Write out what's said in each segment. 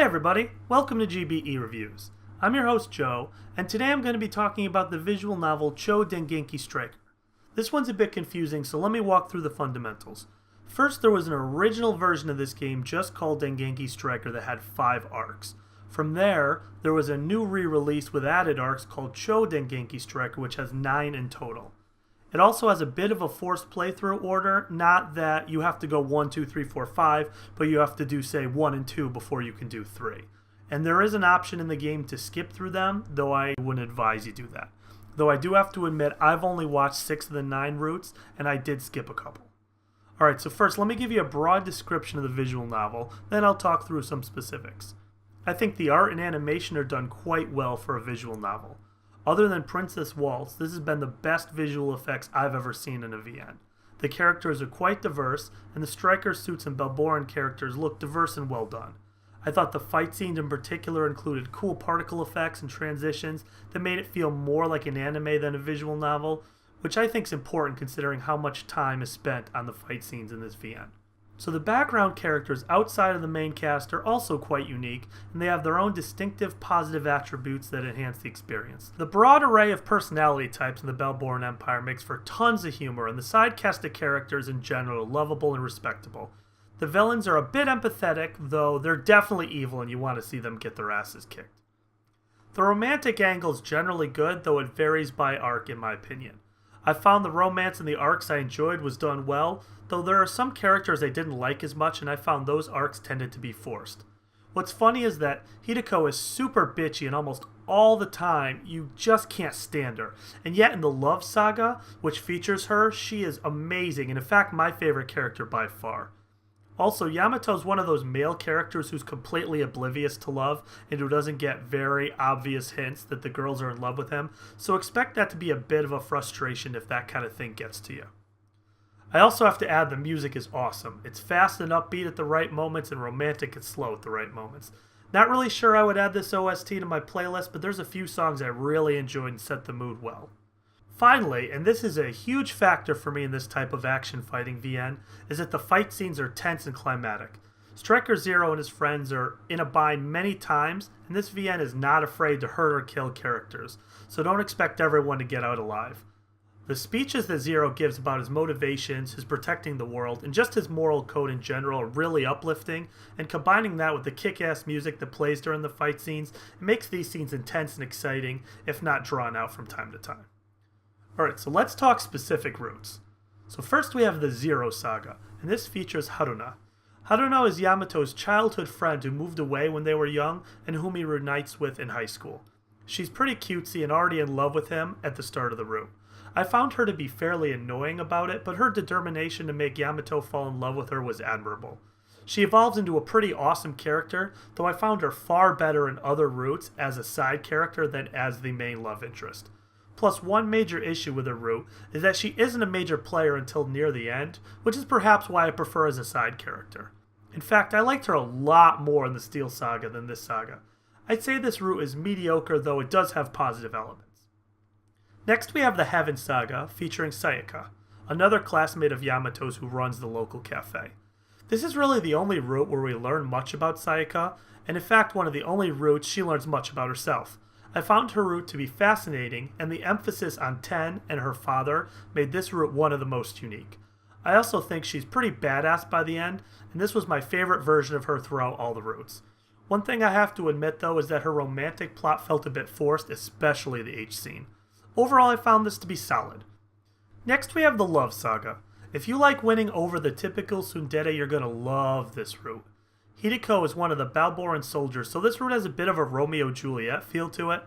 Hey everybody, welcome to GBE Reviews. I'm your host Joe, and today I'm going to be talking about the visual novel Chou Dengeki Stryker. This one's a bit confusing, so let me walk through the fundamentals. First, there was an original version of this game just called Dengeki Stryker that had 5 arcs. From there was a new re-release with added arcs called Chou Dengeki Stryker, which has 9 in total. It also has a bit of a forced playthrough order, not that you have to go 1, 2, 3, 4, 5, but you have to do, say, 1 and 2 before you can do 3. And there is an option in the game to skip through them, though I wouldn't advise you do that. Though I do have to admit, I've only watched 6 of the 9 routes, and I did skip a couple. Alright, so first let me give you a broad description of the visual novel, then I'll talk through some specifics. I think the art and animation are done quite well for a visual novel. Other than Princess Waltz, this has been the best visual effects I've ever seen in a VN. The characters are quite diverse, and the Stryker suits and Balboran characters look diverse and well done. I thought the fight scenes in particular included cool particle effects and transitions that made it feel more like an anime than a visual novel, which I think is important considering how much time is spent on the fight scenes in this VN. So the background characters outside of the main cast are also quite unique, and they have their own distinctive positive attributes that enhance the experience. The broad array of personality types in the Balboran Empire makes for tons of humor, and the side cast of characters in general are lovable and respectable. The villains are a bit empathetic, though they're definitely evil and you want to see them get their asses kicked. The romantic angle is generally good, though it varies by arc in my opinion. I found the romance in the arcs I enjoyed was done well, though there are some characters I didn't like as much and I found those arcs tended to be forced. What's funny is that Hideko is super bitchy and almost all the time you just can't stand her. And yet in the love saga, which features her, she is amazing and in fact my favorite character by far. Also, Yamato's one of those male characters who's completely oblivious to love and who doesn't get very obvious hints that the girls are in love with him, so expect that to be a bit of a frustration if that kind of thing gets to you. I also have to add the music is awesome. It's fast and upbeat at the right moments and romantic and slow at the right moments. Not really sure I would add this OST to my playlist, but there's a few songs I really enjoyed and set the mood well. Finally, and this is a huge factor for me in this type of action fighting VN, is that the fight scenes are tense and climatic. Stryker Zero and his friends are in a bind many times, and this VN is not afraid to hurt or kill characters, so don't expect everyone to get out alive. The speeches that Zero gives about his motivations, his protecting the world, and just his moral code in general are really uplifting, and combining that with the kick-ass music that plays during the fight scenes, it makes these scenes intense and exciting, if not drawn out from time to time. Alright, so let's talk specific routes. So first we have the Zero Saga, and this features Haruna. Haruna is Yamato's childhood friend who moved away when they were young and whom he reunites with in high school. She's pretty cutesy and already in love with him at the start of the route. I found her to be fairly annoying about it, but her determination to make Yamato fall in love with her was admirable. She evolves into a pretty awesome character, though I found her far better in other routes as a side character than as the main love interest. Plus, one major issue with her route is that she isn't a major player until near the end, which is perhaps why I prefer as a side character. In fact, I liked her a lot more in the Steel Saga than this saga. I'd say this route is mediocre, though it does have positive elements. Next we have the Heaven Saga, featuring Sayaka, another classmate of Yamato's who runs the local cafe. This is really the only route where we learn much about Sayaka, and in fact one of the only routes she learns much about herself. I found her route to be fascinating, and the emphasis on Ten and her father made this route one of the most unique. I also think she's pretty badass by the end, and this was my favorite version of her throughout all the routes. One thing I have to admit though is that her romantic plot felt a bit forced, especially the H scene. Overall I found this to be solid. Next we have the Love Saga. If you like winning over the typical tsundere, you're gonna love this route. Hideko is one of the Balboran soldiers, so this route has a bit of a Romeo-Juliet feel to it.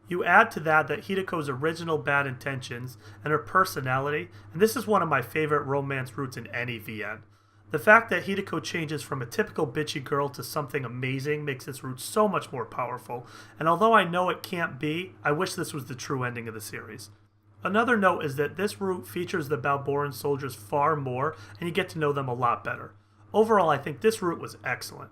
You add to that Hideko's original bad intentions and her personality, and this is one of my favorite romance routes in any VN. The fact that Hideko changes from a typical bitchy girl to something amazing makes this route so much more powerful, and although I know it can't be, I wish this was the true ending of the series. Another note is that this route features the Balboran soldiers far more, and you get to know them a lot better. Overall, I think this route was excellent.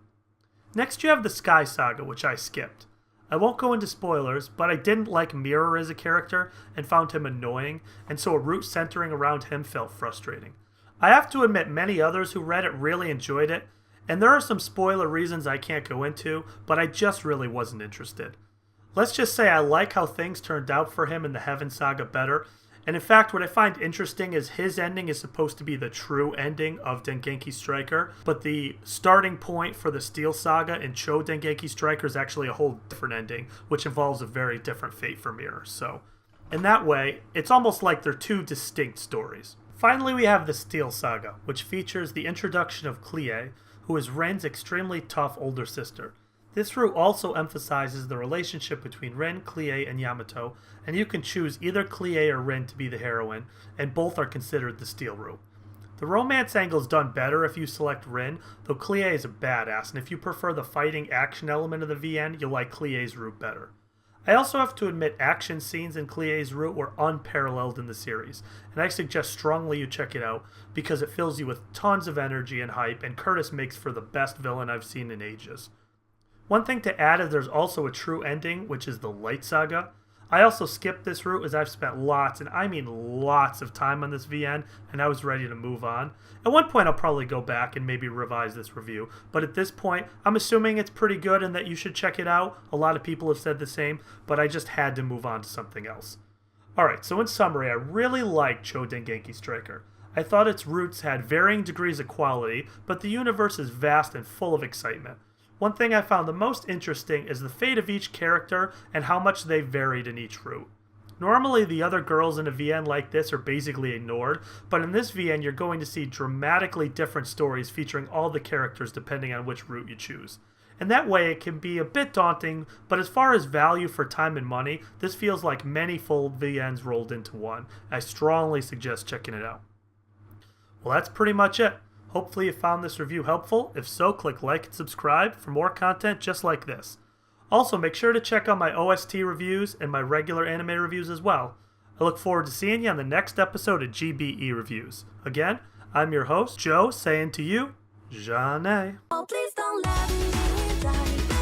Next you have the Sky Saga, which I skipped. I won't go into spoilers, but I didn't like Mirror as a character and found him annoying, and so a route centering around him felt frustrating. I have to admit many others who read it really enjoyed it, And there are some spoiler reasons I can't go into, but I just really wasn't interested. Let's just say I like how things turned out for him in the Heaven Saga better, and in fact what I find interesting is his ending is supposed to be the true ending of Dengeki Stryker, but the starting point for the Steel Saga in Chou Dengeki Stryker is actually a whole different ending, which involves a very different fate for Mirror. So, in that way, it's almost like they're two distinct stories. Finally, we have the Steel Saga, which features the introduction of Clea, who is Ren's extremely tough older sister. This route also emphasizes the relationship between Ren, Clea, and Yamato, and you can choose either Clea or Ren to be the heroine, and both are considered the Steel route. The romance angle is done better if you select Ren, though Clea is a badass, and if you prefer the fighting action element of the VN, you'll like Clea's route better. I also have to admit action scenes in Clea's route were unparalleled in the series, and I suggest strongly you check it out because it fills you with tons of energy and hype, and Curtis makes for the best villain I've seen in ages. One thing to add is there's also a true ending, which is the Light Saga. I also skipped this route as I've spent lots, and I mean lots of time on this VN, and I was ready to move on. At one point I'll probably go back and maybe revise this review, but at this point I'm assuming it's pretty good and that you should check it out. A lot of people have said the same, but I just had to move on to something else. Alright, so in summary, I really liked Chou Dengeki Stryker. I thought its routes had varying degrees of quality, but the universe is vast and full of excitement. One thing I found the most interesting is the fate of each character and how much they varied in each route. Normally the other girls in a VN like this are basically ignored, but in this VN you're going to see dramatically different stories featuring all the characters depending on which route you choose. And that way it can be a bit daunting, but as far as value for time and money, this feels like many full VNs rolled into one. I strongly suggest checking it out. Well, that's pretty much it. Hopefully you found this review helpful. If so, click like and subscribe for more content just like this. Also, make sure to check out my OST reviews and my regular anime reviews as well. I look forward to seeing you on the next episode of GBE Reviews. Again, I'm your host, Joe, saying to you, Jeanne. Oh, please don't let me die.